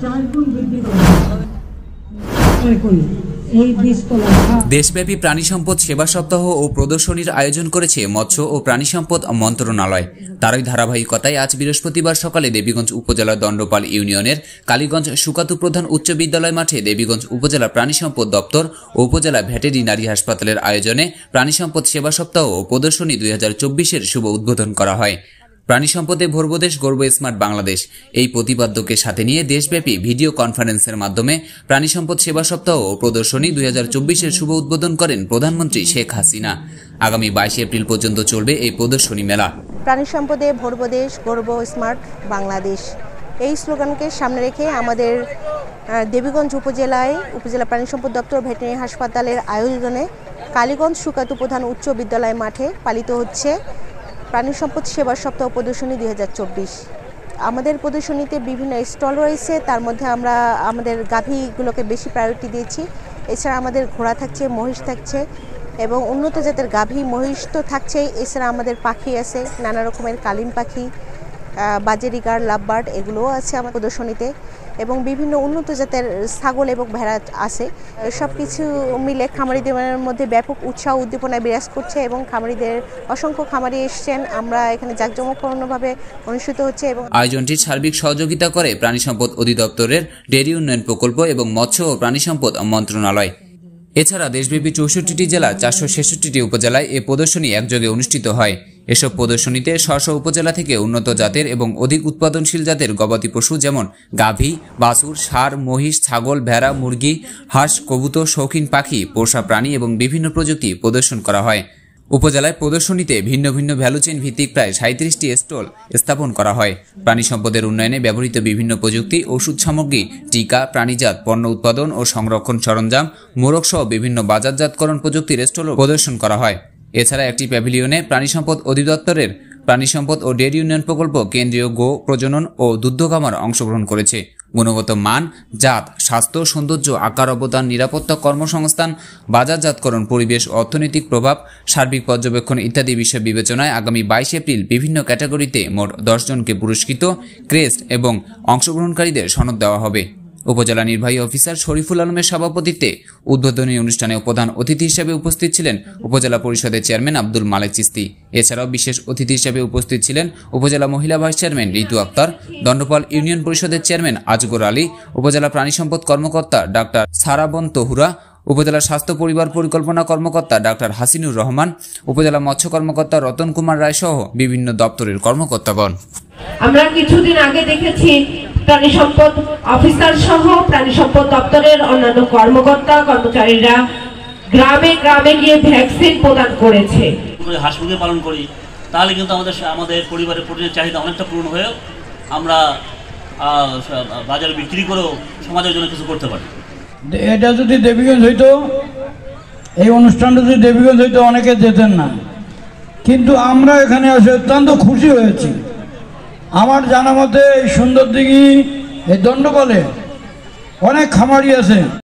4 গুণ বৃদ্ধি করা। দেশব্যাপী প্রাণী সম্পদ সেবা সপ্তাহ ও প্রদর্শনীর আয়োজন করেছে মৎস্য ও প্রাণী সম্পদ মন্ত্রণালয়। তারই ধারাবাহিকতায় আজ বৃহস্পতিবার সকালে দেবীগঞ্জ উপজেলার দণ্ডপাল ইউনিয়নের কালীগঞ্জ সুকাতু প্রধান উচ্চ বিদ্যালয় মাঠে দেবীগঞ্জ উপজেলা প্রাণী সম্পদ দপ্তর ও উপজেলা ভেটেরিনারি হাসপাতালের আয়োজনে প্রাণী সম্পদ সেবা সপ্তাহ ও প্রদর্শনী 2024-এর শুভ উদ্বোধন করা হয়। প্রাণী সম্পদে ভরবদেশ গর্ব স্মার্ট বাংলাদেশ এই প্রতিপাদ্যকে সাথে নিয়ে দেশব্যাপী ভিডিও কনফারেন্সের মাধ্যমে প্রাণী সম্পদ সেবা সপ্তাহ ও প্রদর্শনী 2024-এর শুভ উদ্বোধন করেন প্রধানমন্ত্রী শেখ হাসিনা। আগামী 22 এপ্রিল পর্যন্ত চলবে এই প্রদর্শনী মেলা। প্রাণী সম্পদে ভরবদেশ গর্ব স্মার্ট বাংলাদেশ এই স্লোগানকে সামনে রেখে আমাদের দেবীগঞ্জ উপজেলা প্রাণী সম্পদ দপ্তর ভেটেরিনারি হাসপাতালের আয়োজনে কালীগঞ্জ সুকাতু প্রধান উচ্চ বিদ্যালয় মাঠে পালিত হচ্ছে প্রাণী সম্পদ সেবা সপ্তাহ প্রদর্শনী 2024। আমাদের প্রদর্শনীতে বিভিন্ন স্টল রয়েছে, তার মধ্যে আমরা আমাদের গাভীগুলোকে বেশি প্রায়োরিটি দিয়েছি। এছাড়া আমাদের ঘোড়া থাকছে, মহিষ থাকছে এবং উন্নত জাতের গাভী মহিষ তো থাকছেই। এছাড়া আমাদের পাখি আছে, নানা রকমের কালিম পাখি, বাজেরিগার, লাভবার্ড এগুলোও আছে আমার প্রদর্শনীতে এবং বিভিন্ন উন্নত জাতের ছাগল এবং ভেড়া আছে। সব কিছু মিলে খামারিদের মধ্যে ব্যাপক উৎসাহ উদ্দীপনা বিরাজ করছে এবং খামারিদের অসংখ্য খামারি এসছেন। আমরা এখানে জাঁকজমকপূর্ণভাবে অনুষ্ঠিত হচ্ছে এবং আয়োজনটির সার্বিক সহযোগিতা করে প্রাণী সম্পদ অধিদপ্তরের ডেইরি উন্নয়ন প্রকল্প এবং মৎস্য ও প্রাণী সম্পদ মন্ত্রণালয়। এছাড়া দেশব্যাপী 64টি জেলা 466টি উপজেলায় এ প্রদর্শনী একযোগে অনুষ্ঠিত হয়। এসব প্রদর্শনীতে স্ব উপজেলা থেকে উন্নত জাতের এবং অধিক উৎপাদনশীল জাতের গবাদি পশু যেমন গাভী, বাছুর, ষাঁড়, মহিষ, ছাগল, ভেড়া, মুরগি, হাঁস, কবুতর, শৌখিন পাখি, পোষা প্রাণী এবং বিভিন্ন প্রযুক্তি প্রদর্শন করা হয়। উপজেলায় প্রদর্শনীতে ভিন্ন ভিন্ন ভ্যালু চেইন ভিত্তিক প্রায় 37টি স্টল স্থাপন করা হয়। প্রাণী সম্পদের উন্নয়নে ব্যবহৃত বিভিন্ন প্রযুক্তি, ওষুধ সামগ্রী, টিকা, প্রাণীজাত পণ্য উৎপাদন ও সংরক্ষণ সরঞ্জাম, মোড়ক সহ বিভিন্ন বাজারজাতকরণ প্রযুক্তির স্টলও প্রদর্শন করা হয়। এছাড়া একটি প্যাভিলিয়নে প্রাণী সম্পদ অধিদপ্তরের প্রাণী সম্পদ ও ডেইরি উন্নয়ন প্রকল্প, কেন্দ্রীয় গো প্রজনন ও দুগ্ধ খামার অংশগ্রহণ করেছে। গুণগত মান, জাত, স্বাস্থ্য, সৌন্দর্য, আকার, অবদান, নিরাপত্তা, কর্মসংস্থান, বাজারজাতকরণ, পরিবেশ, অর্থনৈতিক প্রভাব, সার্বিক পর্যবেক্ষণ ইত্যাদি বিষয় বিবেচনায় আগামী 22 এপ্রিল বিভিন্ন ক্যাটাগরিতে মোট 10 জনকে পুরস্কৃত, ক্রেস্ট এবং অংশগ্রহণকারীদের সনদ দেওয়া হবে। উপজেলা নির্বাহী অফিসার শরীফুল আলমের সভাপতিত্বে উদ্বোধনী অনুষ্ঠানে প্রধান অতিথি হিসেবে উপস্থিত ছিলেন উপজেলা পরিষদের চেয়ারম্যান আব্দুল মালেক চিস্তি। এছাড়াও বিশেষ অতিথি হিসেবে উপস্থিত ছিলেন উপজেলা মহিলা ভাইস চেয়ারম্যান ঋতু আক্তার, দণ্ডপাল ইউনিয়ন পরিষদের চেয়ারম্যান আজগর আলী, উপজেলা প্রাণী সম্পদ কর্মকর্তা ডাক্তার সারাবন তহুরা, উপজেলা স্বাস্থ্য পরিবার পরিকল্পনা কর্মকর্তা ডাক্তার হাসিনুর রহমান, উপজেলা মৎস্য কর্মকর্তা রতন কুমার রায় সহ বিভিন্ন দপ্তরের কর্মকর্তাগণ। আমরা কিছুদিন আগে দেখেছি প্রাণী সম্পদ অফিসার সহ প্রাণী সম্পদ দপ্তরের অন্যান্য কর্মকর্তা কর্মচারীরা গ্রামে গ্রামে গিয়ে ভ্যাকসিন প্রদান করেছে। হাঁস মুরগি পালন করি, তাহলে কিন্তু আমাদের পরিবারের প্রোটিনের চাহিদা অনেকটা পূরণ হয়েও আমরা বাজারে বিক্রি করেও সমাজের জন্য কিছু করতে পারি। এটা যদি দেবীগঞ্জ হইতো, এই অনুষ্ঠানটা যদি দেবীগঞ্জ হইতো, অনেকে যেতেন না, কিন্তু আমরা এখানে এসে অত্যন্ত খুশি হয়েছি। আমার জানা মতে এই সুন্দরদিঘি, এই দণ্ডপালে অনেক খামারি আছে।